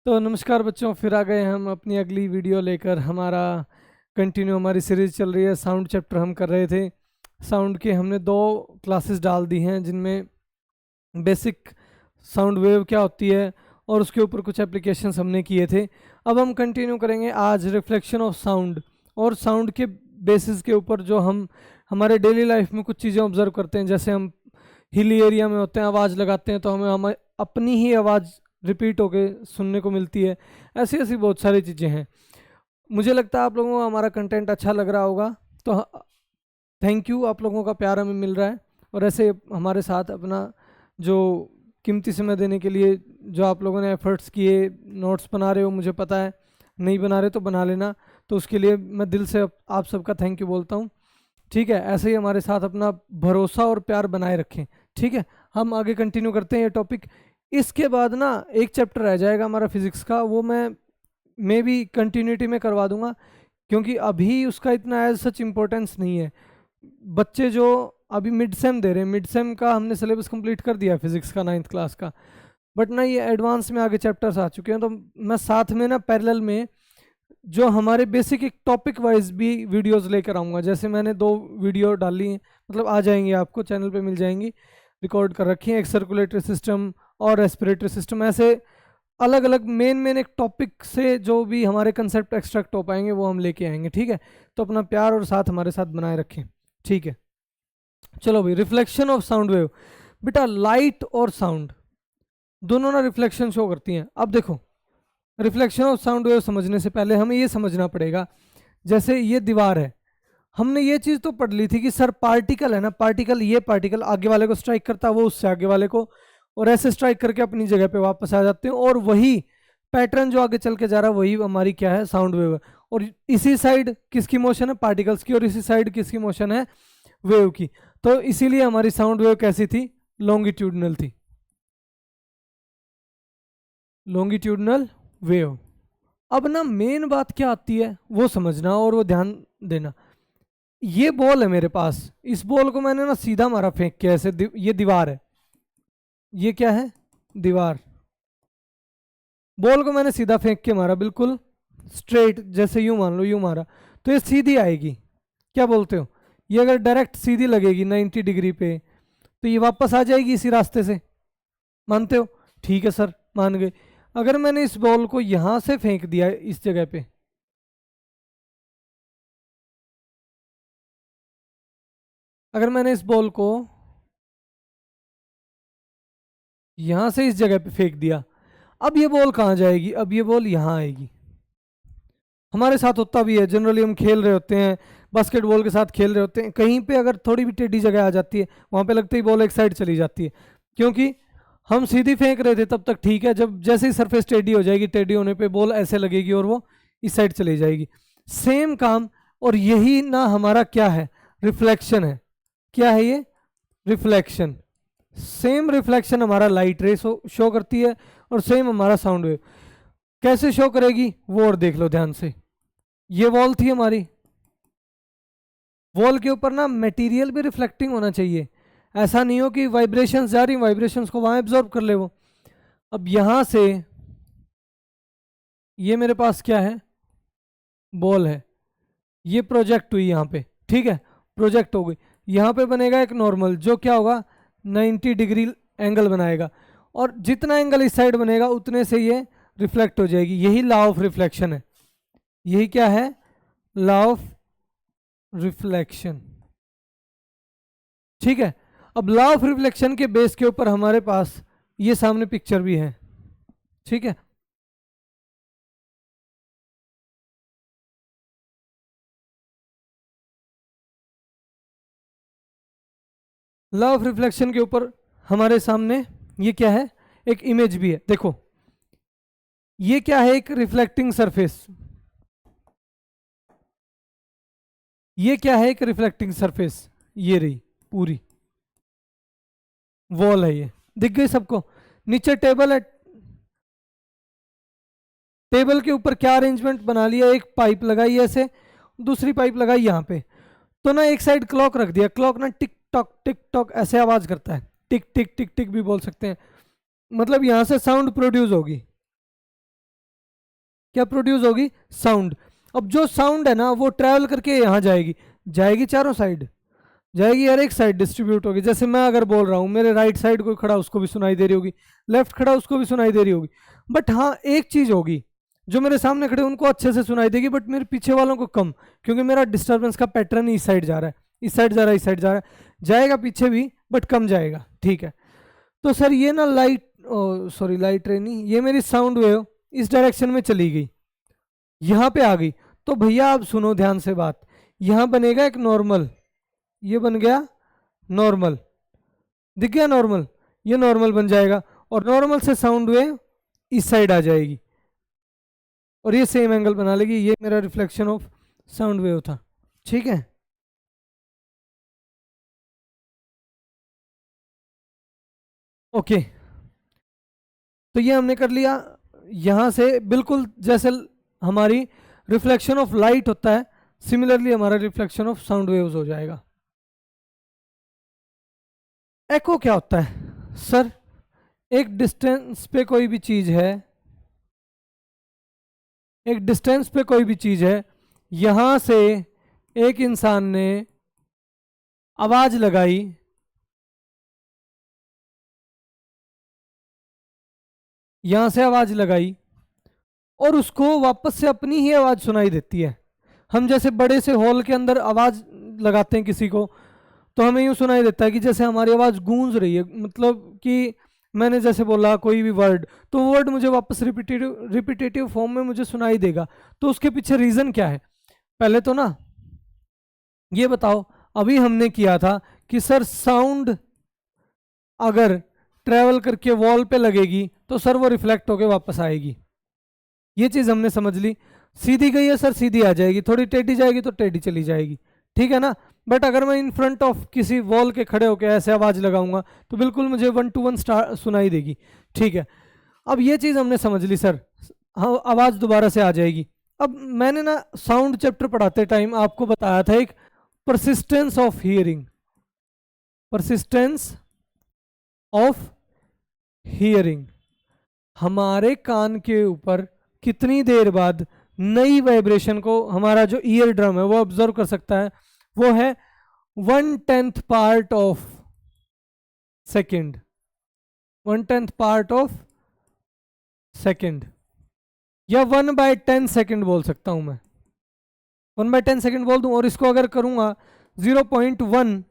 तो नमस्कार बच्चों, फिर आ गए हम अपनी अगली वीडियो लेकर। हमारी सीरीज चल रही है। साउंड चैप्टर हम कर रहे थे। साउंड के हमने 2 क्लासेस डाल दी हैं, जिनमें बेसिक साउंड वेव क्या होती है और उसके ऊपर कुछ एप्लीकेशंस हमने किए थे। अब हम कंटिन्यू करेंगे आज रिफ्लेक्शन ऑफ साउंड, और साउंड के बेसिस के ऊपर जो हम हमारे डेली लाइफ में कुछ चीज़ें ऑब्जर्व करते हैं। जैसे हम हिली एरिया में होते हैं, आवाज़ लगाते हैं तो हम अपनी ही आवाज़ रिपीट होके सुनने को मिलती है। ऐसी ऐसी बहुत सारी चीज़ें हैं। मुझे लगता है आप लोगों को हमारा कंटेंट अच्छा लग रहा होगा, तो थैंक यू, आप लोगों का प्यार हमें मिल रहा है। और ऐसे हमारे साथ अपना जो कीमती समय देने के लिए जो आप लोगों ने एफर्ट्स किए, नोट्स बना रहे हो, मुझे पता है। नहीं बना रहे तो बना लेना, तो उसके लिए मैं दिल से आप सबका थैंक यू बोलता हूँ। ठीक है, ऐसे ही हमारे साथ अपना भरोसा और प्यार बनाए रखें। ठीक है, हम आगे कंटिन्यू करते हैं ये टॉपिक। इसके बाद ना एक चैप्टर रह जाएगा हमारा फिजिक्स का, वो मैं भी कंटिन्यूटी में करवा दूंगा, क्योंकि अभी उसका इतना एज सच इम्पोर्टेंस नहीं है। बच्चे जो अभी मिड सेम दे रहे हैं, मिड सेम का हमने सिलेबस कंप्लीट कर दिया फिजिक्स का 9th क्लास का, बट ना ये एडवांस में आगे चैप्टर्स आ चुके हैं। तो मैं साथ में ना पैरेलल में जो हमारे बेसिक एक टॉपिक वाइज भी वीडियोस लेकर आऊँगा। जैसे मैंने 2 वीडियो डाली हैं, मतलब आ जाएंगी, आपको चैनल पे मिल जाएंगी, रिकॉर्ड कर रखी हैं। एक सर्कुलेटरी सिस्टम और रेस्पिरेटरी सिस्टम, ऐसे अलग अलग मेन एक टॉपिक से जो भी हमारे कंसेप्ट एक्सट्रैक्ट हो पाएंगे वो हम लेके आएंगे। ठीक है, तो अपना प्यार और साथ हमारे साथ बनाए रखें। ठीक है, चलो भाई, रिफ्लेक्शन ऑफ साउंड वेव। बेटा लाइट और साउंड दोनों ना रिफ्लेक्शन शो करती हैं। अब देखो, रिफ्लेक्शन ऑफ साउंड वेव समझने से पहले हमें ये समझना पड़ेगा, जैसे ये दीवार है, हमने ये चीज़ तो पढ़ ली थी कि सर पार्टिकल है ना, पार्टिकल, ये पार्टिकल आगे वाले को स्ट्राइक करता है, वो उससे आगे वाले को, और ऐसे स्ट्राइक करके अपनी जगह पे वापस आ जाते हैं। और वही पैटर्न जो आगे चल के जा रहा है वही हमारी क्या है, साउंड वेव है। और इसी साइड किसकी मोशन है, पार्टिकल्स की, और इसी साइड किसकी मोशन है, वेव की। तो इसीलिए हमारी साउंड वेव कैसी थी, लॉन्गिट्यूडनल थी, लॉन्गिट्यूडनल वेव। अब ना मेन बात क्या आती है वो समझना और वो ध्यान देना। ये बॉल है मेरे पास, इस बॉल को मैंने ना सीधा मारा फेंक के, ऐसे ये दीवार है, ये क्या है, दीवार। बॉल को मैंने सीधा फेंक के मारा, बिल्कुल स्ट्रेट, जैसे यूं मान लो, यूं मारा तो ये सीधी आएगी। क्या बोलते हो, ये अगर डायरेक्ट सीधी लगेगी 90 डिग्री पे तो ये वापस आ जाएगी इसी रास्ते से, मानते हो? ठीक है सर, मान गए। अगर मैंने इस बॉल को यहां से फेंक दिया इस जगह पे, अगर मैंने इस बॉल को यहां से इस जगह पे फेंक दिया, अब ये बॉल कहाँ जाएगी, अब ये बॉल यहाँ आएगी। हमारे साथ होता भी है, जनरली हम खेल रहे होते हैं, बास्केटबॉल के साथ खेल रहे होते हैं, कहीं पे अगर थोड़ी भी टेढ़ी जगह आ जाती है, वहां पे लगते ही बॉल एक साइड चली जाती है, क्योंकि हम सीधी फेंक रहे थे तब तक ठीक है, जब जैसे ही सरफेस टेढ़ी हो जाएगी, टेढ़ी होने पे बॉल ऐसे लगेगी और वो इस साइड चली जाएगी। सेम काम, और यही ना हमारा क्या है, रिफ्लेक्शन है। क्या है ये, रिफ्लेक्शन। सेम रिफ्लेक्शन हमारा लाइट रे शो करती है, और सेम हमारा साउंड वेव कैसे शो करेगी वो और देख लो ध्यान से। ये वॉल थी हमारी, वॉल के ऊपर ना मटेरियल भी रिफ्लेक्टिंग होना चाहिए। ऐसा नहीं हो कि वाइब्रेशंस जा रही, वाइब्रेशंस को वहां एब्जॉर्ब कर ले वो। अब यहां से ये मेरे पास क्या है, बॉल है, ये प्रोजेक्ट हुई यहाँ पे, ठीक है, प्रोजेक्ट हो गई। यहाँ पे बनेगा एक नॉर्मल, जो क्या होगा, 90 डिग्री एंगल बनाएगा, और जितना एंगल इस साइड बनेगा उतने से ये रिफ्लेक्ट हो जाएगी। यही लॉ ऑफ रिफ्लेक्शन है, यही क्या है, लॉ ऑफ रिफ्लेक्शन। ठीक है, अब लॉ ऑफ रिफ्लेक्शन के बेस के ऊपर हमारे पास ये सामने पिक्चर भी है। ठीक है, लॉ ऑफ रिफ्लेक्शन के ऊपर हमारे सामने ये क्या है, एक इमेज भी है। देखो ये क्या है, एक रिफ्लेक्टिंग सरफेस, ये क्या है, एक रिफ्लेक्टिंग सरफेस, ये रही पूरी वॉल है, ये दिख गई सबको। नीचे टेबल है, टेबल के ऊपर क्या अरेंजमेंट बना लिया, एक पाइप लगाई ऐसे, दूसरी पाइप लगाई यहाँ पे, तो ना एक साइड क्लॉक रख दिया। क्लॉक ना टिक टॉक ऐसे आवाज करता है, टिक टिक टिक टिक भी बोल सकते हैं, मतलब यहां से साउंड प्रोड्यूस होगी। क्या प्रोड्यूस होगी? साउंड। अब जो साउंड है ना वो ट्रैवल करके यहाँ जाएगी, जाएगी चारों साइड, जाएगी यार एक साइड डिस्ट्रीब्यूट होगी। जैसे मैं अगर बोल रहा हूँ, मेरे राइट साइड कोई खड़ा उसको भी सुनाई दे रही होगी, लेफ्ट खड़ा उसको भी सुनाई दे रही होगी। बट हाँ एक चीज़ होगी, जो मेरे सामने खड़े उनको अच्छे से सुनाई देगी, बट मेरे पीछे वालों को कम, क्योंकि मेरा डिस्टर्बेंस का पैटर्न इस साइड जा रहा है, इस साइड जा रहा है, इस साइड जा रहा है, जाएगा पीछे भी बट कम जाएगा। ठीक है, तो सर ये ना लाइट, सॉरी लाइट रे नहीं, ये मेरी साउंड वेव इस डायरेक्शन में चली गई, यहाँ पे आ गई। तो भैया आप सुनो ध्यान से बात, यहाँ बनेगा एक नॉर्मल, ये बन गया नॉर्मल, दिख गया नॉर्मल, ये नॉर्मल बन जाएगा, और नॉर्मल से साउंड वेव इस साइड आ जाएगी और ये सेम एंगल बना लेगी। ये मेरा रिफ्लेक्शन ऑफ साउंड वेव था। ठीक है, ओके, तो ये हमने कर लिया। यहां से बिल्कुल जैसे हमारी रिफ्लेक्शन ऑफ लाइट होता है, सिमिलरली हमारा रिफ्लेक्शन ऑफ साउंड वेव्स हो जाएगा। एको क्या होता है सर? एक डिस्टेंस पे कोई भी चीज है, एक डिस्टेंस पे कोई भी चीज है, यहां से एक इंसान ने आवाज लगाई, यहां से आवाज लगाई और उसको वापस से अपनी ही आवाज सुनाई देती है। हम जैसे बड़े से हॉल के अंदर आवाज लगाते हैं किसी को, तो हमें यूं सुनाई देता है कि जैसे हमारी आवाज गूंज रही है, मतलब कि मैंने जैसे बोला कोई भी वर्ड, तो वर्ड मुझे वापस रिपीटेटिव फॉर्म में मुझे सुनाई देगा। तो उसके पीछे रीजन क्या है? पहले तो ना ये बताओ, अभी हमने किया था कि सर साउंड अगर ट्रेवल करके वॉल पे लगेगी तो सर वो रिफ्लेक्ट होके वापस आएगी, ये चीज हमने समझ ली। सीधी गई है सर सीधी आ जाएगी, थोड़ी टेढ़ी जाएगी तो टेढ़ी चली जाएगी, ठीक है ना। बट अगर मैं इन फ्रंट ऑफ किसी वॉल के खड़े होकर ऐसे आवाज लगाऊंगा तो बिल्कुल मुझे 1 to 1 सुनाई देगी। ठीक है, अब ये चीज हमने समझ ली सर, हाँ आवाज दोबारा से आ जाएगी। अब मैंने ना साउंड चैप्टर पढ़ाते टाइम आपको बताया था एक persistence of hearing, persistence of hearing, हमारे कान के ऊपर कितनी देर बाद नई वाइब्रेशन को हमारा जो ईयर ड्रम है वो ऑब्जर्व कर सकता है, वो है 1/10 part of second, 1/10 part of second, या 1/10 सेकेंड बोल सकता हूं मैं, 1/10 सेकेंड बोल दूं, और इसको अगर करूंगा 0.1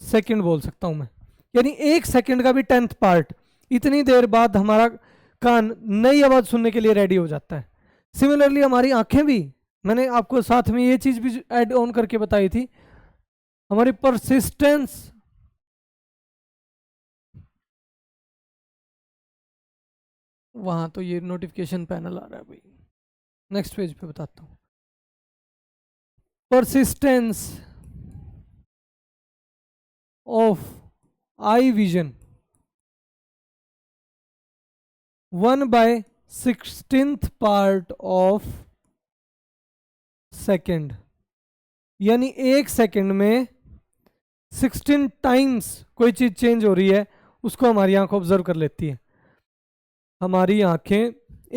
सेकेंड बोल सकता हूं मैं, यानी 1 सेकेंड का भी 10th पार्ट, इतनी देर बाद हमारा कान नई आवाज सुनने के लिए रेडी हो जाता है। सिमिलरली हमारी आंखें भी, मैंने आपको साथ में ये चीज भी ऐड ऑन करके बताई थी, हमारी परसिस्टेंस, वहां तो ये नोटिफिकेशन पैनल आ रहा है भाई, नेक्स्ट पेज पे बताता हूं। Persistence of eye vision 1/16th part of second, यानी 1 सेकेंड में 16 टाइम्स कोई चीज चेंज हो रही है, उसको हमारी आंख ऑब्जर्व कर लेती है। हमारी आंखें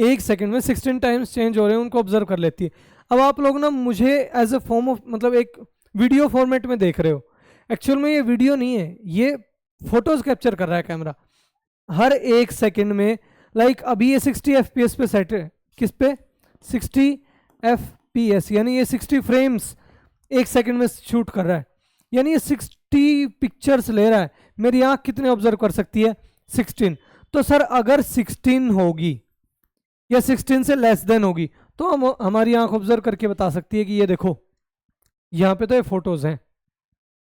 1 सेकेंड में 16 टाइम्स चेंज हो रहे हैं उनको ऑब्जर्व कर लेती है। अब आप लोग ना मुझे एज ए फॉर्म ऑफ, मतलब एक वीडियो फॉर्मेट में देख रहे हो, एक्चुअल में ये वीडियो नहीं है, ये फोटोज कैप्चर कर रहा है कैमरा हर 1 सेकेंड में। लाइक अभी ये 60 FPS पे सेट है, किस पे? 60 FPS, यानी ये 60 फ्रेम्स 1 सेकेंड में शूट कर रहा है, यानी ये 60 पिक्चर्स ले रहा है। मेरी आंख कितने ऑब्जर्व कर सकती है? 16। तो सर अगर 16 होगी या 16 से लेस देन होगी तो हमारी आंख ऑब्जर्व करके बता सकती है कि ये देखो यहाँ पे तो ये फोटोज हैं,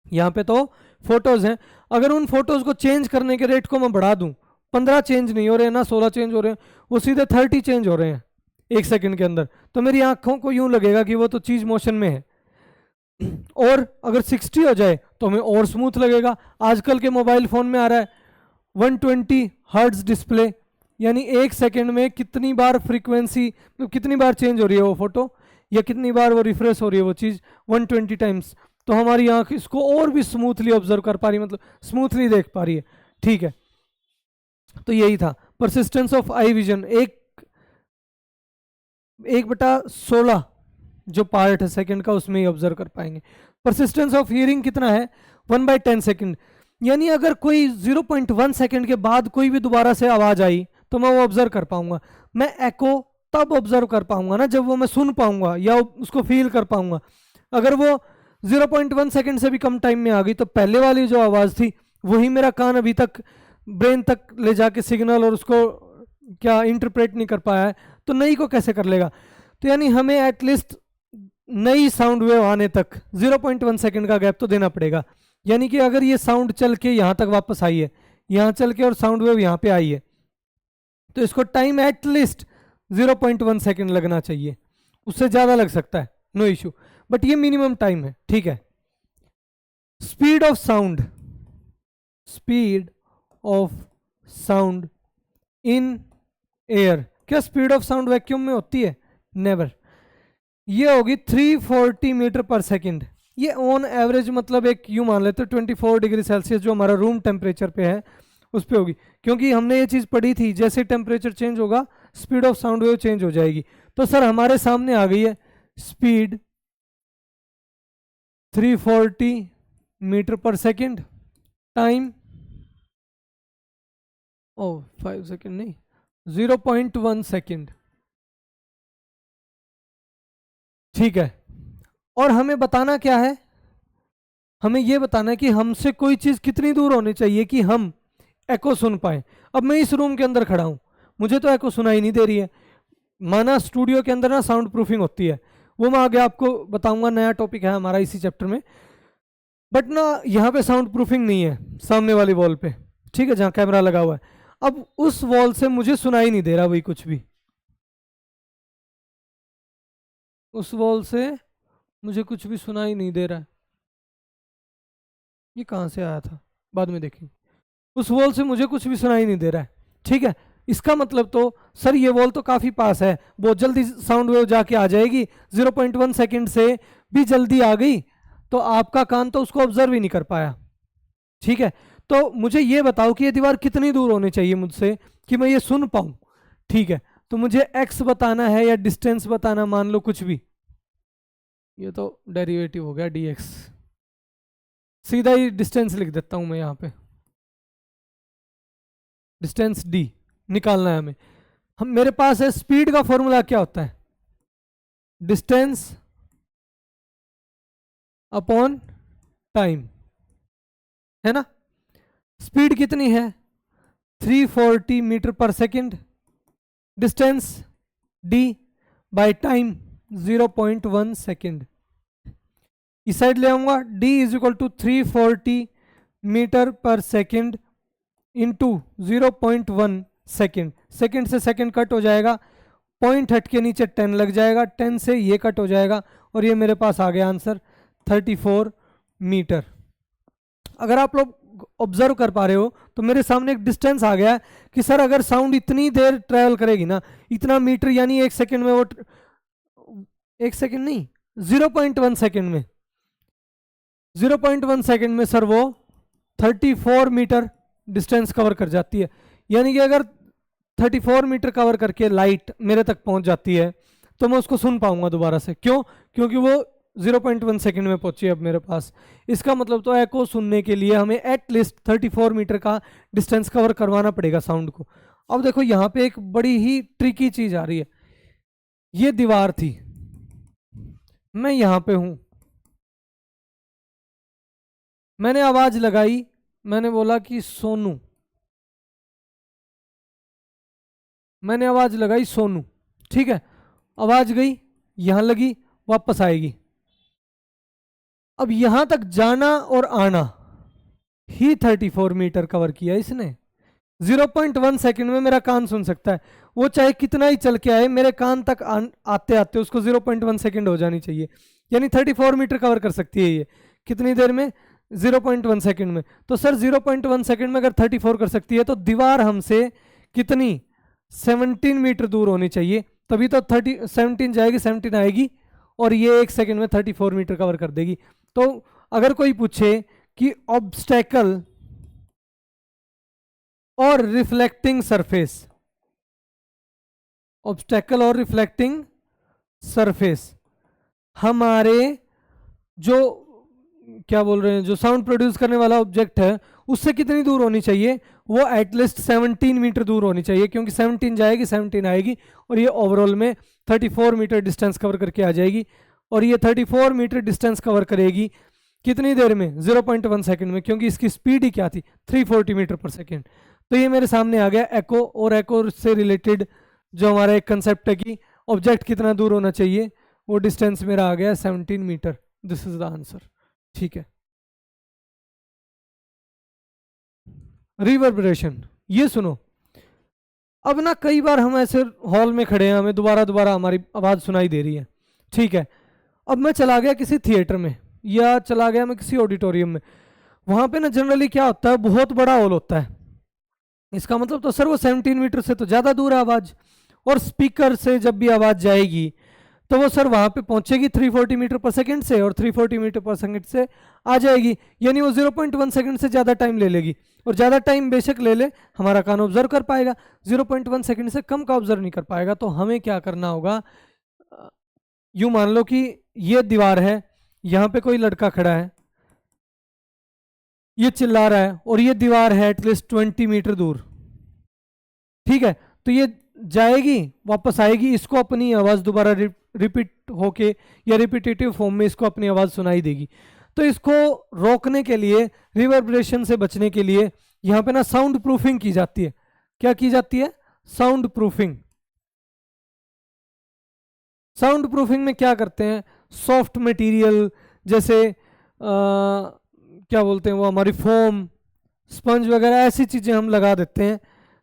यहाँ पे तो फोटोज हैं। अगर उन फोटोज को चेंज करने के रेट को मैं बढ़ा दूं, 15 चेंज नहीं हो रहे हैं ना 16 चेंज हो रहे हैं, वो सीधे 30 चेंज हो रहे हैं 1 सेकंड के अंदर, तो मेरी आंखों को यूं लगेगा कि वो तो चीज मोशन में है। और अगर 60 हो जाए तो हमें और स्मूथ लगेगा। आजकल के मोबाइल फोन में आ रहा है 120 हर्ट्ज डिस्प्ले, यानी 1 सेकंड में कितनी बार फ्रीक्वेंसी, मतलब कितनी बार चेंज हो रही है वो फोटो, या कितनी बार वो रिफ्रेश हो रही है वो चीज़, 120 टाइम्स। तो हमारी आंख इसको और भी स्मूथली ऑब्जर्व कर पा रही है, मतलब स्मूथली देख पा रही है। ठीक है, तो यही था परसिस्टेंस ऑफ आई विजन। एक 1/16 जो पार्ट है सेकंड का उसमें ही ऑब्जर्व कर पाएंगे। परसिस्टेंस ऑफ हियरिंग कितना है? 1/10 सेकंड। यानी अगर कोई 0.1 सेकंड के बाद कोई भी दोबारा से आवाज आई तो मैं वो ऑब्जर्व कर पाऊंगा। मैं एको तब ऑब्जर्व कर पाऊंगा ना जब वो मैं सुन पाऊंगा या उसको फील कर पाऊंगा। अगर वो 0.1 सेकंड से भी कम टाइम में आ गई तो पहले वाली जो आवाज थी वही मेरा कान अभी तक ब्रेन तक ले जाके सिग्नल और उसको क्या इंटरप्रेट नहीं कर पाया है, तो नई को कैसे कर लेगा? तो यानी हमें एटलीस्ट नई साउंड वेव आने तक 0.1 सेकंड का गैप तो देना पड़ेगा। यानी कि अगर ये साउंड चल के यहाँ तक वापस आई है, यहाँ चल के और साउंड वेव यहाँ पे आई है, तो इसको टाइम एटलीस्ट 0.1 सेकंड लगना चाहिए। उससे ज़्यादा लग सकता है, नो इशू, बट ये मिनिमम टाइम है, ठीक है। Speed of sound, speed of sound in air, क्या स्पीड ऑफ साउंड वैक्यूम में होती है? नेवर। ये होगी 340 मीटर पर सेकंड। ये ऑन एवरेज मतलब एक यूं मान लेते 24 डिग्री सेल्सियस जो हमारा रूम टेम्परेचर पे है उस पे होगी, क्योंकि हमने ये चीज़ पढ़ी थी जैसे टेम्परेचर चेंज होगा speed of sound wave change हो जाएगी। तो सर हमारे सामने आ गई है speed 340 metre per second, time 5 second नहीं 0.1 सेकंड, ठीक है। और हमें बताना क्या है? हमें यह बताना है कि हमसे कोई चीज कितनी दूर होनी चाहिए कि हम एको सुन पाए। अब मैं इस रूम के अंदर खड़ा हूं, मुझे तो एको सुनाई नहीं दे रही है। माना स्टूडियो के अंदर ना साउंड प्रूफिंग होती है, वो मैं आगे आपको बताऊंगा, नया टॉपिक है हमारा इसी चैप्टर में। बट ना यहाँ पे साउंड प्रूफिंग नहीं है सामने वाली वॉल पे, ठीक है, जहाँ कैमरा लगा हुआ है। अब उस वॉल से मुझे सुनाई नहीं दे रहा वही कुछ भी, उस वॉल से मुझे कुछ भी सुनाई नहीं दे रहा है। ये कहाँ से आया था बाद में देखेंगे। उस वॉल से मुझे कुछ भी सुनाई नहीं दे रहा है, ठीक है। इसका मतलब तो सर ये वॉल तो काफ़ी पास है, बहुत जल्दी साउंड वेव जाके आ जाएगी, 0.1 सेकंड से भी जल्दी आ गई, तो आपका कान तो उसको ऑब्जर्व ही नहीं कर पाया, ठीक है। तो मुझे ये बताओ कि ये दीवार कितनी दूर होनी चाहिए मुझसे कि मैं ये सुन पाऊँ, ठीक है। तो मुझे एक्स बताना है या डिस्टेंस बताना, मान लो कुछ भी, ये तो डेरिवेटिव हो गया dx, सीधा ही डिस्टेंस लिख देता हूं मैं यहाँ पे, डिस्टेंस d निकालना है हमें। हम मेरे पास है स्पीड का फॉर्मूला क्या होता है? डिस्टेंस अपॉन टाइम, है ना। स्पीड कितनी है? 340 metre per second, distance d by time 0.1 second. इस साइड ले आऊंगा, d is equal to 340 metre per second into 0.1 second. Second से सेकंड कट हो जाएगा, पॉइंट हट के नीचे 10 लग जाएगा, 10 से ये कट हो जाएगा और ये मेरे पास आ गया आंसर 34 मीटर। अगर आप लोग ऑब्जर्व कर पा रहे हो तो मेरे सामने एक डिस्टेंस आ गया कि सर अगर साउंड इतनी देर ट्रैवल करेगी ना, इतना मीटर, यानी एक सेकंड में वो, एक सेकंड नहीं 0.1 सेकंड में, 0.1 सेकंड में सर वो 34 मीटर डिस्टेंस कवर कर जाती है। यानी कि अगर 34 मीटर कवर करके लाइट मेरे तक पहुंच जाती है तो मैं उसको सुन पाऊंगा दोबारा से। क्यों? क्योंकि वो 0.1 सेकंड में पहुंची है अब मेरे पास। इसका मतलब तो एको सुनने के लिए हमें एटलीस्ट 34 मीटर का डिस्टेंस कवर करवाना पड़ेगा साउंड को। अब देखो यहाँ पे एक बड़ी ही ट्रिकी चीज आ रही है। ये दीवार थी, मैं यहाँ पे हूं, मैंने आवाज लगाई, मैंने बोला कि सोनू, मैंने आवाज लगाई सोनू, ठीक है, आवाज गई, यहां लगी, वापस आएगी। अब यहां तक जाना और आना ही 34 मीटर कवर किया इसने। 0.1 सेकंड में मेरा कान सुन सकता है, वो चाहे कितना ही चल के आए, मेरे कान तक आते आते उसको 0.1 सेकंड हो जानी चाहिए। यानी 34 मीटर कवर कर सकती है ये कितनी देर में? 0.1 सेकंड में। तो सर 0.1 सेकंड में अगर 34 कर सकती है तो दीवार हमसे कितनी 17 मीटर दूर होनी चाहिए, तभी तो 17 जाएगी, 17 आएगी और ये एक सेकंड में 34 मीटर कवर कर देगी। तो अगर कोई पूछे कि ऑब्स्टेकल और रिफ्लेक्टिंग सरफेस, ऑब्स्टेकल और रिफ्लेक्टिंग सरफेस हमारे जो क्या बोल रहे हैं, जो साउंड प्रोड्यूस करने वाला ऑब्जेक्ट है उससे कितनी दूर होनी चाहिए, वो एटलीस्ट 17 मीटर दूर होनी चाहिए, क्योंकि 17 जाएगी 17 आएगी और ये ओवरऑल में 34 मीटर डिस्टेंस कवर करके आ जाएगी। और ये 34 मीटर डिस्टेंस कवर करेगी कितनी देर में, 0.1 सेकंड में, क्योंकि इसकी स्पीड ही क्या थी, 340 मीटर पर सेकंड। तो ये मेरे सामने आ गया एको, और एको से रिलेटेड जो हमारा एक कंसेप्ट है कि ऑब्जेक्ट कितना दूर होना चाहिए, वो डिस्टेंस मेरा आ गया 17 metre. This is the answer. ठीक है। रिवर्बरेशन, ये सुनो। अब ना कई बार हम ऐसे हॉल में खड़े हैं, हमें दोबारा दोबारा हमारी आवाज़ सुनाई दे रही है, ठीक है। अब मैं चला गया किसी थिएटर में या चला गया मैं किसी ऑडिटोरियम में, वहाँ पे ना जनरली क्या होता है, बहुत बड़ा हॉल होता है। इसका मतलब तो सर वो 17 मीटर से तो ज़्यादा दूर है आवाज़, और स्पीकर से जब भी आवाज़ जाएगी तो वो सर वहाँ पे पहुँचेगी 340 मीटर पर सेकंड से, और 340 मीटर पर सेकंड से आ जाएगी, यानी वो 0.1 सेकंड से ज़्यादा टाइम ले लेगी। और ज़्यादा टाइम बेशक ले ले, हमारा कान ऑब्जर्व कर पाएगा, 0.1 सेकंड से कम का ऑब्जर्व नहीं कर पाएगा। तो हमें क्या करना होगा, यूँ मान लो कि ये दीवार है, यहाँ पे कोई लड़का खड़ा है, ये चिल्ला रहा है, और ये दीवार है एटलीस्ट 20 मीटर दूर, ठीक है। तो ये जाएगी वापस आएगी, इसको अपनी आवाज़ दोबारा रिपीट होके या रिपीटेटिव फॉर्म में इसको अपनी आवाज़ सुनाई देगी। तो इसको रोकने के लिए, रिवर्बरेशन से बचने के लिए यहाँ पे ना साउंड प्रूफिंग की जाती है। क्या की जाती है? Sound proofing. साउंड प्रूफिंग में क्या करते हैं, सॉफ्ट मटेरियल जैसे क्या बोलते हैं वो, हमारी फोम, स्पंज वगैरह ऐसी चीज़ें हम लगा देते हैं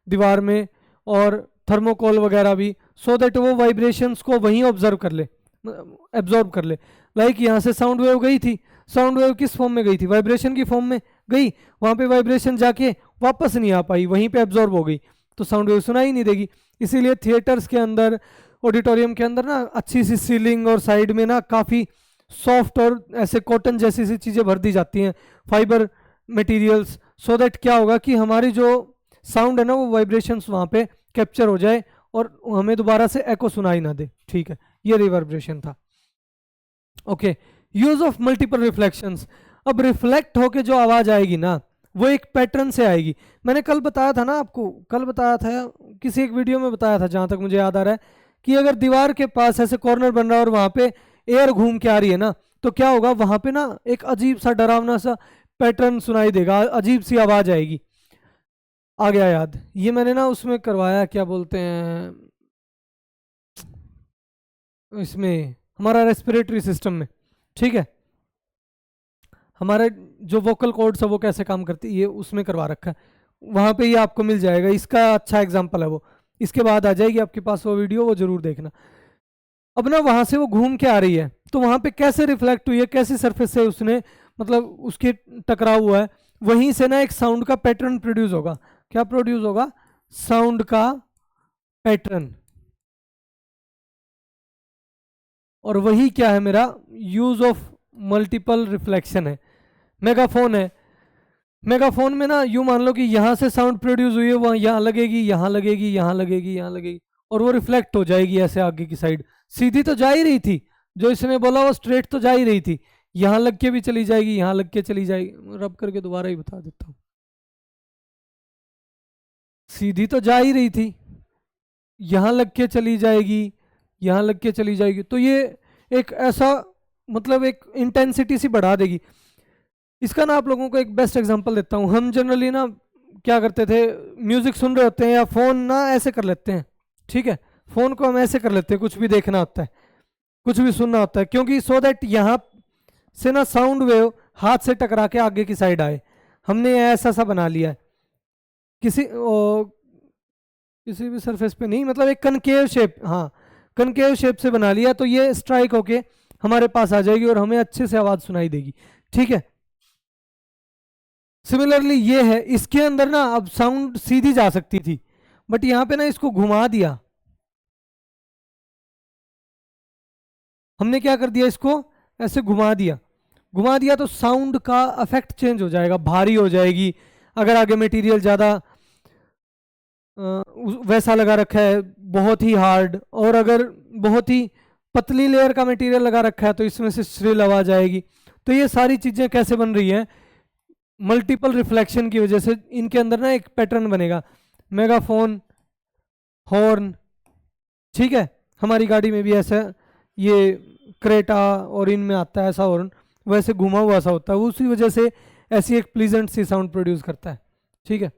दीवार में, और थर्मोकोल वगैरह भी, सो दैट वो वाइब्रेशंस को वहीं ऑब्जर्व कर ले, एब्जॉर्ब कर ले। लाइक यहाँ से साउंड वेव गई थी, साउंड वेव किस फॉर्म में गई थी, वाइब्रेशन की फॉर्म में गई, वहाँ पे वाइब्रेशन जाके वापस नहीं आ पाई, वहीं पे एब्जॉर्ब हो गई, तो साउंड वेव सुनाई नहीं देगी। इसीलिए थिएटर्स के अंदर, ऑडिटोरियम के अंदर ना अच्छी सी सीलिंग और साइड में ना काफ़ी सॉफ्ट और ऐसे कॉटन जैसी सी चीज़ें भर दी जाती हैं, फाइबर मटेरियल्स, सो दैट क्या होगा कि हमारी जो साउंड है ना वो वाइब्रेशंस वहाँ पे कैप्चर हो जाए और हमें दोबारा से एको सुनाई ना दे। ठीक है, ये रिवर्बरेशन था। Okay, use of multiple reflections. अब रिफ्लेक्ट होके जो आवाज़ आएगी ना वो एक पैटर्न से आएगी। मैंने कल बताया था ना आपको, कल बताया था किसी एक वीडियो में बताया था जहाँ तक मुझे याद आ रहा है, कि अगर दीवार के पास ऐसे कॉर्नर बन रहा है और वहाँ पे एयर घूम के आ रही है ना, तो क्या होगा, वहाँ पे ना एक अजीब सा डरावना सा पैटर्न सुनाई देगा, अजीब सी आवाज़ आएगी। आ गया याद, ये मैंने ना उसमें करवाया, क्या बोलते हैं इसमें, हमारा रेस्पिरेटरी सिस्टम में। ठीक है, हमारे जो वोकल कॉर्ड्स है वो कैसे काम करती है, ये उसमें करवा रखा है, वहाँ पे ये आपको मिल जाएगा। इसका अच्छा एग्जांपल है वो, इसके बाद आ जाएगी आपके पास वो वीडियो, वो जरूर देखना। अब ना वहाँ से वो घूम के आ रही है, तो वहाँ पे कैसे रिफ्लेक्ट हुई है, कैसी सरफेस से उसने मतलब उसके टकराव हुआ है, वहीं से ना एक साउंड का पैटर्न प्रोड्यूस होगा। क्या प्रोड्यूस होगा? साउंड का पैटर्न। और वही क्या है मेरा, यूज ऑफ मल्टीपल रिफ्लेक्शन है। मेगाफोन है, मेगाफोन में ना यूं मान लो कि यहाँ से साउंड प्रोड्यूस हुई है, वहाँ यहाँ लगेगी, यहाँ लगेगी, यहाँ लगेगी, यहाँ लगेगी, और वो रिफ्लेक्ट हो जाएगी ऐसे आगे की साइड। सीधी तो जा ही रही थी, जो इसने बोला वो स्ट्रेट तो जा ही रही थी, यहाँ लग के भी चली जाएगी, यहाँ लग के चली जाएगी। रब करके दोबारा ही बता देता हूँ, सीधी तो जा ही रही थी, यहाँ लग के चली जाएगी, यहाँ लग के चली जाएगी, तो ये एक ऐसा मतलब एक इंटेंसिटी सी बढ़ा देगी। इसका ना आप लोगों को एक बेस्ट एग्जांपल देता हूँ। हम जनरली ना क्या करते थे, म्यूजिक सुन रहे होते हैं या फोन ना ऐसे कर लेते हैं, ठीक है, फोन को हम ऐसे कर लेते हैं, कुछ भी देखना होता है, कुछ भी सुनना होता है, क्योंकि सो दैट यहाँ से ना साउंड वेव हाथ से टकरा के आगे की साइड आए। हमने ऐसा सा बना लिया है, किसी भी सरफेस पे नहीं, मतलब एक कनकेव शेप, हाँ कनकेव शेप से बना लिया, तो ये स्ट्राइक होके हमारे पास आ जाएगी और हमें अच्छे से आवाज सुनाई देगी। ठीक है, सिमिलरली ये है, इसके अंदर ना अब साउंड सीधी जा सकती थी, बट यहाँ पे ना इसको घुमा दिया, हमने क्या कर दिया, इसको ऐसे घुमा दिया, घुमा दिया तो साउंड का इफेक्ट चेंज हो जाएगा, भारी हो जाएगी। अगर आगे मटेरियल ज़्यादा वैसा लगा रखा है बहुत ही हार्ड, और अगर बहुत ही पतली लेयर का मटेरियल लगा रखा है तो इसमें से श्रिल आवाज आएगी। तो ये सारी चीजें कैसे बन रही हैं, मल्टीपल रिफ्लेक्शन की वजह से इनके अंदर ना एक पैटर्न बनेगा, मेगाफोन, हॉर्न, ठीक है। हमारी गाड़ी में भी ऐसा, ये क्रेटा और इनमें आता है ऐसा हॉर्न, वैसे घुमा हुआ सा होता है, उसी वजह से ऐसी एक प्लीजेंट सी साउंड प्रोड्यूस करता है, ठीक है।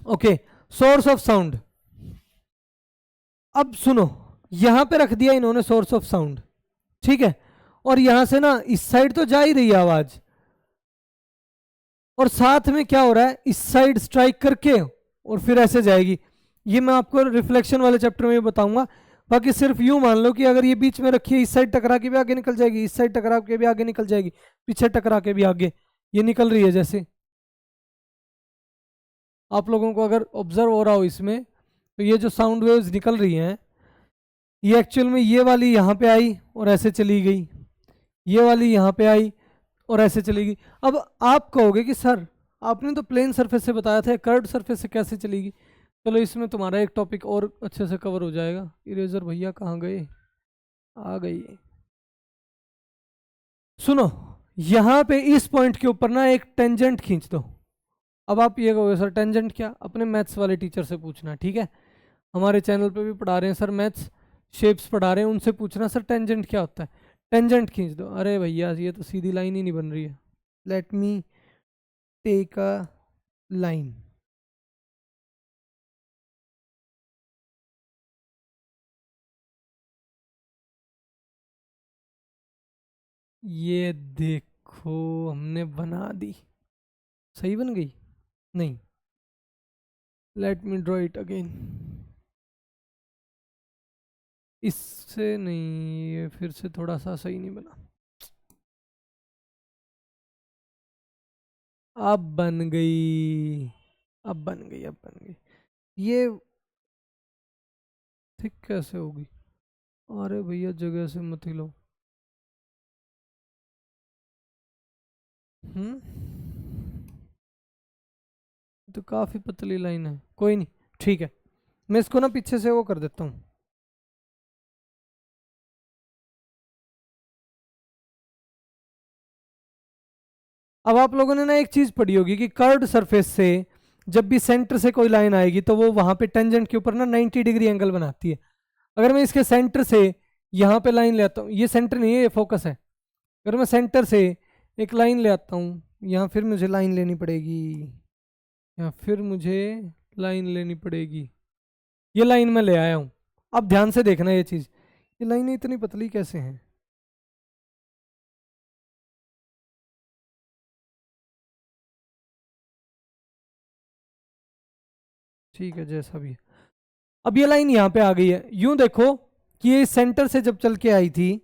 Okay, source of sound. अब सुनो, यहां पे रख दिया इन्होंने सोर्स ऑफ साउंड, ठीक है, और यहां से ना इस साइड तो जा ही रही है आवाज, और साथ में क्या हो रहा है, इस साइड स्ट्राइक करके और फिर ऐसे जाएगी। ये मैं आपको रिफ्लेक्शन वाले चैप्टर में बताऊंगा। बाकी सिर्फ यूं मान लो कि अगर ये बीच में रखी है, इस साइड टकरा के भी आगे निकल जाएगी, इस साइड टकरा के भी आगे निकल जाएगी, पीछे टकरा के भी आगे ये निकल रही है। जैसे आप लोगों को अगर ऑब्जर्व हो रहा हो इसमें, तो ये जो साउंड वेव्स निकल रही हैं, ये एक्चुअल में ये वाली यहाँ पे आई और ऐसे चली गई, ये वाली यहाँ पे आई और ऐसे चली गई। अब आप कहोगे कि सर आपने तो प्लेन सरफेस से बताया था, कर्व्ड सरफेस से कैसे चलेगी। चलो इसमें तुम्हारा एक टॉपिक और अच्छे से कवर हो जाएगा। इरेजर भैया कहाँ गए, आ गई। सुनो, यहाँ पे इस पॉइंट के ऊपर ना एक टेंजेंट खींच दो। अब आप ये कहोगे सर टेंजेंट क्या, अपने मैथ्स वाले टीचर से पूछना, ठीक है। हमारे चैनल पे भी पढ़ा रहे हैं सर मैथ्स, शेप्स पढ़ा रहे हैं, उनसे पूछना सर टेंजेंट क्या होता है। टेंजेंट खींच दो। अरे भैया ये तो सीधी लाइन ही नहीं बन रही है, let me take a line. ये देखो हमने बना दी, सही बन गई नहीं, let me draw it again. इससे नहीं, ये फिर से थोड़ा सा सही नहीं बना। अब बन गई, अब बन गई, अब बन गई। ये ठीक कैसे होगी, अरे भैया जगह से मत हिलो। तो काफी पतली लाइन है, कोई नहीं, ठीक है। मैं इसको ना पीछे से वो कर देता हूँ। अब आप लोगों ने ना एक चीज पढ़ी होगी कि कर्व्ड सरफेस से जब भी सेंटर से कोई लाइन आएगी तो वो वहां पे टेंजेंट के ऊपर ना 90 डिग्री एंगल बनाती है। अगर मैं इसके सेंटर से यहाँ पे लाइन ले आता हूँ, ये सेंटर नहीं है ये फोकस है, अगर मैं सेंटर से एक लाइन ले आता हूँ, यहाँ फिर मुझे लाइन लेनी पड़ेगी, यहाँ फिर मुझे लाइन लेनी पड़ेगी, ये लाइन मैं ले आया हूँ। अब ध्यान से देखना ये चीज, ये लाइनें इतनी पतली कैसे हैं, ठीक है जैसा भी है। अब ये लाइन यहाँ पे आ गई है, यूं देखो कि ये सेंटर से जब चल के आई थी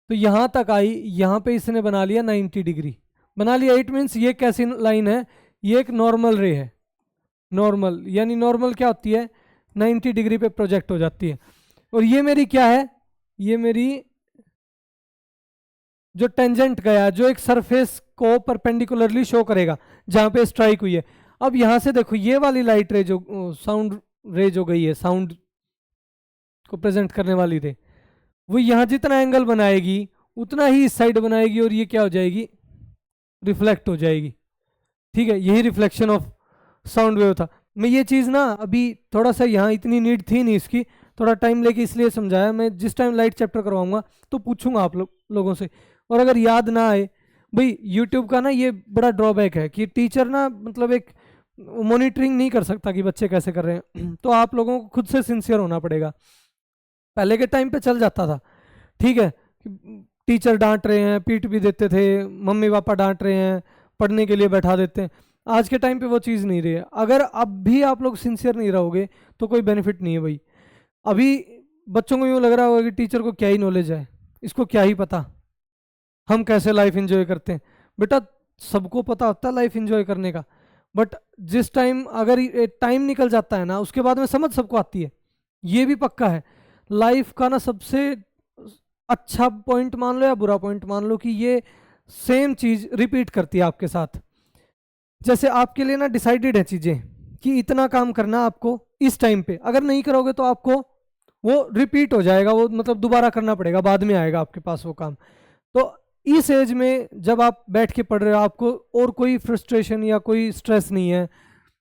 तो यहाँ तक आई, यहाँ पे इसने बना लिया 90 डिग्री बना लिया। इट मीन्स ये कैसी लाइन है, ये एक नॉर्मल रे है। नॉर्मल यानी नॉर्मल क्या होती है, 90 डिग्री पे प्रोजेक्ट हो जाती है। और ये मेरी क्या है, ये मेरी जो टेंजेंट गया, जो एक सरफेस को परपेंडिकुलरली शो करेगा जहां पे स्ट्राइक हुई है। अब यहां से देखो ये वाली लाइट रे जो साउंड रे जो गई है, साउंड को प्रेजेंट करने वाली रे, वो यहां जितना एंगल बनाएगी उतना ही इस साइड बनाएगी और ये क्या हो जाएगी, रिफ्लेक्ट हो जाएगी, ठीक है। यही रिफ्लेक्शन ऑफ साउंड वेव था। मैं ये चीज़ ना अभी थोड़ा सा यहाँ इतनी नीड थी नहीं इसकी, थोड़ा टाइम लेके इसलिए समझाया। मैं जिस टाइम लाइट चैप्टर करवाऊंगा तो पूछूंगा आप लोगों से, और अगर याद ना आए, भाई यूट्यूब का ना ये बड़ा ड्रॉबैक है कि टीचर ना मतलब एक मॉनिटरिंग नहीं कर सकता कि बच्चे कैसे कर रहे हैं तो आप लोगों को खुद से सिंसियर होना पड़ेगा। पहले के टाइम पे चल जाता था, ठीक है, टीचर डांट रहे हैं, पीट भी देते थे, मम्मी पापा डांट रहे हैं, पढ़ने के लिए बैठा देते हैं। आज के टाइम पे वो चीज़ नहीं रही है। अगर अब भी आप लोग सिंसियर नहीं रहोगे तो कोई बेनिफिट नहीं है भाई। अभी बच्चों को यूँ लग रहा होगा कि टीचर को क्या ही नॉलेज है, इसको क्या ही पता हम कैसे लाइफ एंजॉय करते हैं। बेटा सबको पता होता है लाइफ एंजॉय करने का, बट जिस टाइम अगर टाइम निकल जाता है ना, उसके बाद में समझ सबको आती है। ये भी पक्का है लाइफ का ना, सबसे अच्छा पॉइंट मान लो या बुरा पॉइंट मान लो कि ये सेम चीज रिपीट करती है आपके साथ। जैसे आपके लिए ना डिसाइडेड है चीजें कि इतना काम करना आपको इस टाइम पे, अगर नहीं करोगे तो आपको वो रिपीट हो जाएगा, वो मतलब दोबारा करना पड़ेगा, बाद में आएगा आपके पास वो काम। तो इस एज में जब आप बैठ के पढ़ रहे हो, आपको और कोई फ्रस्ट्रेशन या कोई स्ट्रेस नहीं है,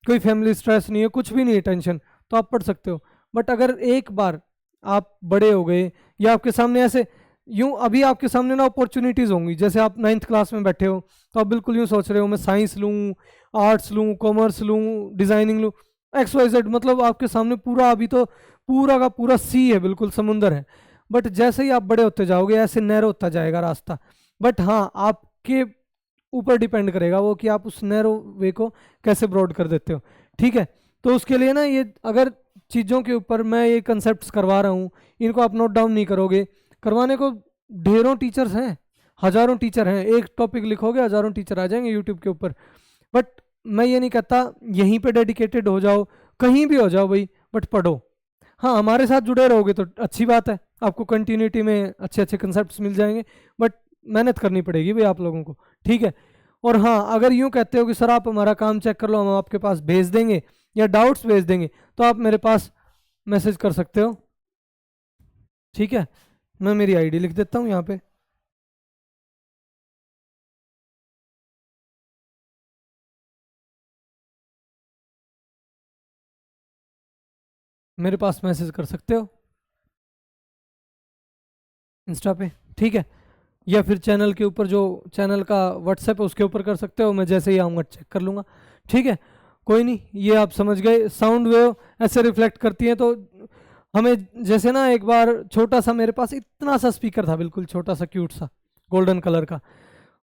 कोई फैमिली स्ट्रेस नहीं है, कुछ भी नहीं है, टेंशन, तो आप पढ़ सकते हो। बट अगर एक बार आप बड़े हो गए या आपके सामने ऐसे यूं अभी आपके सामने ना अपॉर्चुनिटीज़ होंगी, जैसे आप 9th क्लास में बैठे हो तो आप बिल्कुल यूं सोच रहे हो मैं साइंस लूँ, आर्ट्स लूँ, कॉमर्स लूँ, डिज़ाइनिंग लूँ, XYZ, मतलब आपके सामने पूरा अभी तो पूरा का पूरा सी है, बिल्कुल समुंदर है। बट जैसे ही आप बड़े होते जाओगे ऐसे नैरो होता जाएगा रास्ता। बट हाँ, आपके ऊपर डिपेंड करेगा वो कि आप उस नैरो वे को कैसे ब्रॉड कर देते हो। ठीक है, तो उसके लिए ना ये अगर चीज़ों के ऊपर मैं ये कंसेप्ट करवा रहा हूँ, इनको आप नोट डाउन नहीं करोगे, करवाने को ढेरों टीचर्स हैं, हजारों टीचर हैं, एक टॉपिक लिखोगे हजारों टीचर आ जाएंगे यूट्यूब के ऊपर। बट मैं ये नहीं कहता यहीं पे डेडिकेटेड हो जाओ, कहीं भी हो जाओ भाई, बट पढ़ो। हाँ, हमारे साथ जुड़े रहोगे तो अच्छी बात है, आपको कंटिन्यूटी में अच्छे अच्छे कंसेप्ट मिल जाएंगे, बट मेहनत करनी पड़ेगी भाई आप लोगों को। ठीक है, और हाँ, अगर यूँ कहते हो कि सर आप हमारा काम चेक कर लो, हम आपके पास भेज देंगे या डाउट्स भेज देंगे, तो आप मेरे पास मैसेज कर सकते हो। ठीक है, मैं मेरी आईडी लिख देता हूँ यहाँ पे। मेरे पास मैसेज कर सकते हो इंस्टा पे। ठीक है, या फिर चैनल के ऊपर जो चैनल का व्हाट्सएप है उसके ऊपर कर सकते हो, मैं जैसे ही आऊँगा चेक कर लूँगा। ठीक है, कोई नहीं, ये आप समझ गए, साउंड वेव ऐसे रिफ्लेक्ट करती है। तो हमें जैसे ना एक बार छोटा सा मेरे पास इतना सा स्पीकर था, बिल्कुल छोटा सा क्यूट सा गोल्डन कलर का,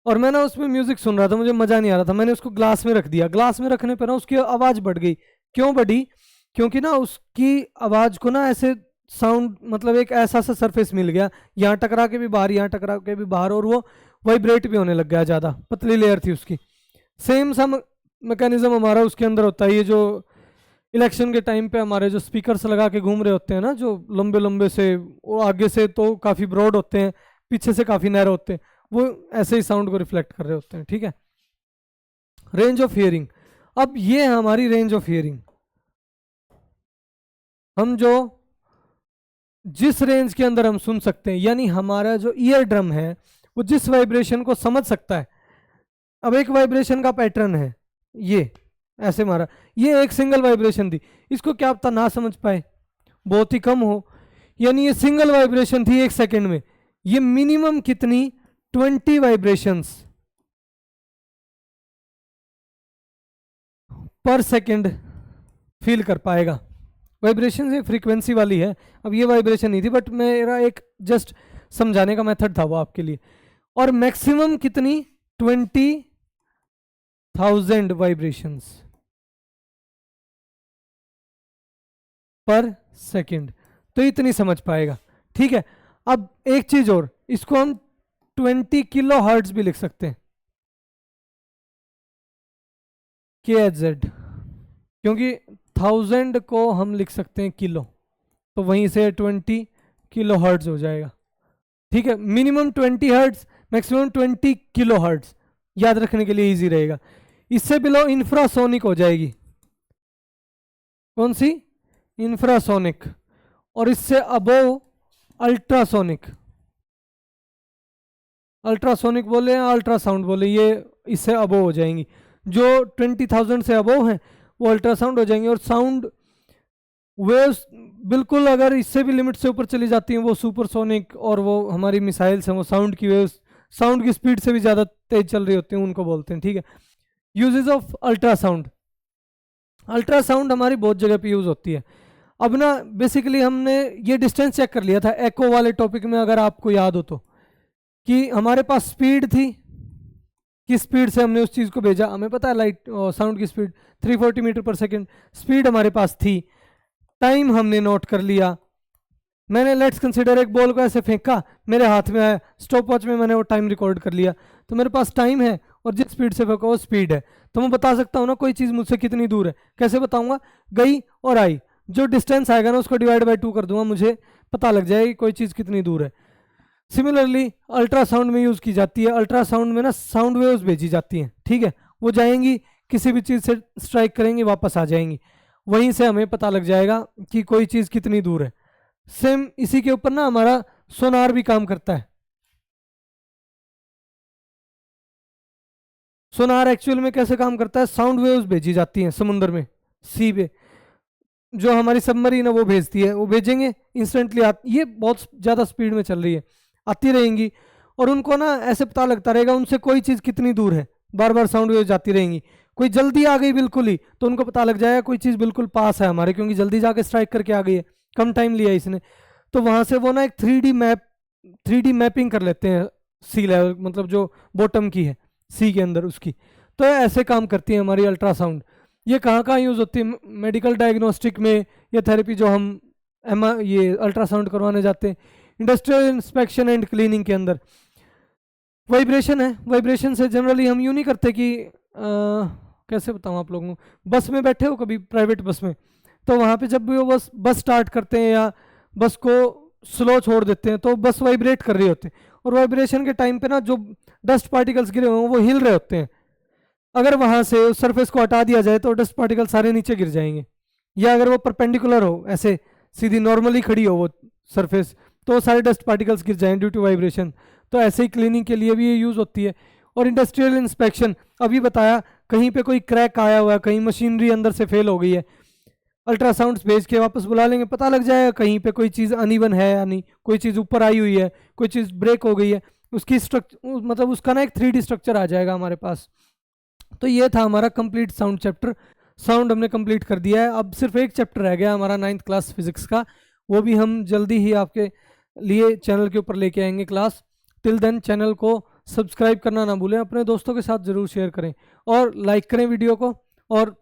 और मैं ना उसमें म्यूजिक सुन रहा था, मुझे मज़ा नहीं आ रहा था, मैंने उसको ग्लास में रख दिया। ग्लास में रखने पर ना उसकी आवाज़ बढ़ गई। क्यों बढ़ी? क्योंकि ना उसकी आवाज़ को ना ऐसे साउंड मतलब एक ऐसा सा सरफेस मिल गया, यहाँ टकरा के भी बाहर, यहाँ टकरा के भी बाहर, और वो वाइब्रेट भी होने लग गया, ज़्यादा पतली लेयर थी उसकी। सेम सा मैकेनिज्म हमारा उसके अंदर होता है। ये जो इलेक्शन के टाइम पे हमारे जो स्पीकर्स लगा के घूम रहे होते हैं ना, जो लंबे लंबे से, वो आगे से तो काफ़ी ब्रॉड होते हैं, पीछे से काफ़ी नैरो होते हैं, वो ऐसे ही साउंड को रिफ्लेक्ट कर रहे होते हैं। ठीक है, रेंज ऑफ हियरिंग, अब ये है हमारी रेंज ऑफ हियरिंग। हम जो जिस रेंज के अंदर हम सुन सकते हैं, यानी हमारा जो ईयर ड्रम है वो जिस वाइब्रेशन को समझ सकता है। अब एक वाइब्रेशन का पैटर्न है, ये ऐसे मारा, ये एक सिंगल वाइब्रेशन थी, इसको क्या पता ना समझ पाए, बहुत ही कम हो, यानी ये सिंगल वाइब्रेशन थी 1 सेकेंड में, ये मिनिमम कितनी 20 वाइब्रेशंस पर सेकेंड फील कर पाएगा। वाइब्रेशन ये फ्रीक्वेंसी वाली है, अब ये वाइब्रेशन नहीं थी, बट मेरा एक जस्ट समझाने का मेथड था वो आपके लिए। और मैक्सिमम कितनी 20,000 वाइब्रेशंस पर सेकेंड, तो इतनी समझ पाएगा। ठीक है, अब एक चीज और, इसको हम 20 किलो हर्ट्ज भी लिख सकते हैं, KHZ, क्योंकि 1000 को हम लिख सकते हैं किलो, तो वहीं से 20 किलो हर्ट्ज हो जाएगा। ठीक है, minimum 20 hertz, maximum 20 kilo hertz, याद रखने के लिए इजी रहेगा। इससे बिलो इंफ्रासोनिक हो जाएगी, कौन सी? इंफ्रासोनिक, और इससे अबोव अल्ट्रासोनिक। अल्ट्रासोनिक बोले या अल्ट्रासाउंड बोले, ये इससे अबोव हो जाएंगी। जो 20,000 से अबोव हैं वो अल्ट्रासाउंड हो जाएंगे, और साउंड वेव्स बिल्कुल अगर इससे भी लिमिट से ऊपर चली जाती हैं वो सुपरसोनिक, और वो हमारी मिसाइल्स हैं, वो साउंड की वेव्स साउंड की स्पीड से भी ज़्यादा तेज चल रही होती हैं, उनको बोलते हैं। ठीक है, यूजेस ऑफ अल्ट्रासाउंड, अल्ट्रासाउंड हमारी बहुत जगह पे यूज़ होती है। अब ना बेसिकली हमने ये डिस्टेंस चेक कर लिया था एको वाले टॉपिक में, अगर आपको याद हो तो, कि हमारे पास स्पीड थी, किस स्पीड से हमने उस चीज़ को भेजा, हमें पता है लाइट साउंड की स्पीड 340 मीटर पर सेकेंड स्पीड हमारे पास थी। टाइम हमने नोट कर लिया, मैंने लेट्स कंसिडर एक बॉल को ऐसे फेंका, मेरे हाथ में आया, स्टॉप वॉच में मैंने वो टाइम रिकॉर्ड कर लिया, तो मेरे पास टाइम है और जिस स्पीड से फेंका वो स्पीड है। तो मैं बता सकता हूँ ना कोई चीज़ मुझसे कितनी दूर है, कैसे बताऊँगा? गई और आई, जो डिस्टेंस आएगा ना उसको डिवाइड बाई 2 कर दूंगा, मुझे पता लग जाएगी कोई चीज़ कितनी दूर है। सिमिलरली अल्ट्रासाउंड में यूज़ की जाती है, अल्ट्रासाउंड में ना साउंड वेव्स भेजी जाती हैं। ठीक है, वो जाएंगी किसी भी चीज़ से स्ट्राइक करेंगी, वापस आ जाएंगी, वहीं से हमें पता लग जाएगा कि कोई चीज़ कितनी दूर है। सेम इसी के ऊपर ना हमारा सोनार भी काम करता है। सोनार एक्चुअल में कैसे काम करता है, साउंड वेव्स भेजी जाती हैं समुद्र में, सी पे, जो हमारी सबमरीन है वो भेजती है, वो भेजेंगे इंस्टेंटली ये बहुत ज़्यादा स्पीड में चल रही है, आती रहेंगी, और उनको ना ऐसे पता लगता रहेगा उनसे कोई चीज़ कितनी दूर है, बार बार साउंड वेव जाती रहेंगी। कोई जल्दी आ गई बिल्कुल ही तो उनको पता लग जाएगा कोई चीज़ बिल्कुल पास है हमारे, क्योंकि जल्दी जाके स्ट्राइक करके आ गई है, कम टाइम लिया इसने, तो वहाँ से वो ना एक 3D मैपिंग कर लेते हैं सी लेवल, मतलब जो बॉटम की है सी के अंदर उसकी। तो ऐसे काम करती है हमारी अल्ट्रासाउंड। ये कहाँ कहाँ यूज़ होती है, मेडिकल डायग्नोस्टिक में, या थेरेपी जो हम ये अल्ट्रासाउंड करवाने जाते हैं, इंडस्ट्रियल इंस्पेक्शन एंड क्लीनिंग के अंदर। वाइब्रेशन है, वाइब्रेशन से जनरली हम यूँ नहीं करते कि कैसे बताऊँ आप लोगों को, बस में बैठे हो कभी प्राइवेट बस में, तो वहाँ पे जब भी वो बस स्टार्ट करते हैं या बस को स्लो छोड़ देते हैं तो बस वाइब्रेट कर रही होती है, और वाइब्रेशन के टाइम पे ना जो डस्ट पार्टिकल्स गिरे हुए हैं वो हिल रहे होते हैं। अगर वहाँ से उस सरफेस को हटा दिया जाए तो डस्ट पार्टिकल सारे नीचे गिर जाएंगे, या अगर वो परपेंडिकुलर हो, ऐसे सीधी नॉर्मली खड़ी हो वो सरफेस, तो सारे डस्ट पार्टिकल्स गिर जाएंगे ड्यू टू वाइब्रेशन। तो ऐसे ही क्लीनिंग के लिए भी ये यूज़ होती है। और इंडस्ट्रियल इंस्पेक्शन, अभी बताया कहीं पे कोई क्रैक आया हुआ है, कहीं मशीनरी अंदर से फेल हो गई है, अल्ट्रासाउंड्स भेज के वापस बुला लेंगे, पता लग जाएगा कहीं पे कोई चीज़ अनइवन है या नहीं, कोई चीज़ ऊपर आई हुई है, कोई चीज़ ब्रेक हो गई है, उसकी स्ट्रक्चर मतलब उसका ना एक 3D स्ट्रक्चर आ जाएगा हमारे पास। तो ये था हमारा कंप्लीट साउंड चैप्टर। साउंड हमने कंप्लीट कर दिया है, अब सिर्फ एक चैप्टर रह गया हमारा 9th क्लास फिजिक्स का, वो भी हम जल्दी ही आपके लिए चैनल के ऊपर लेके आएंगे क्लास। टिल देन चैनल को सब्सक्राइब करना ना भूलें, अपने दोस्तों के साथ ज़रूर शेयर करें और लाइक करें वीडियो को, और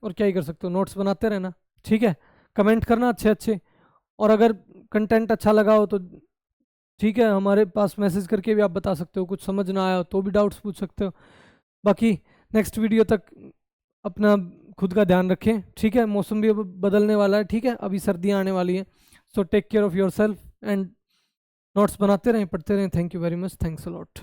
क्या ही कर सकते हो, नोट्स बनाते रहना, ठीक है, कमेंट करना अच्छे अच्छे, और अगर कंटेंट अच्छा लगा हो तो ठीक है, हमारे पास मैसेज करके भी आप बता सकते हो, कुछ समझ ना आया हो तो भी डाउट्स पूछ सकते हो। बाकी नेक्स्ट वीडियो तक अपना खुद का ध्यान रखें, ठीक है, मौसम भी अब बदलने वाला है, ठीक है, अभी सर्दियाँ आने वाली हैं, so take care of yourself and notes बनाते रहें, पढ़ते रहें। Thank you very much, thanks a lot.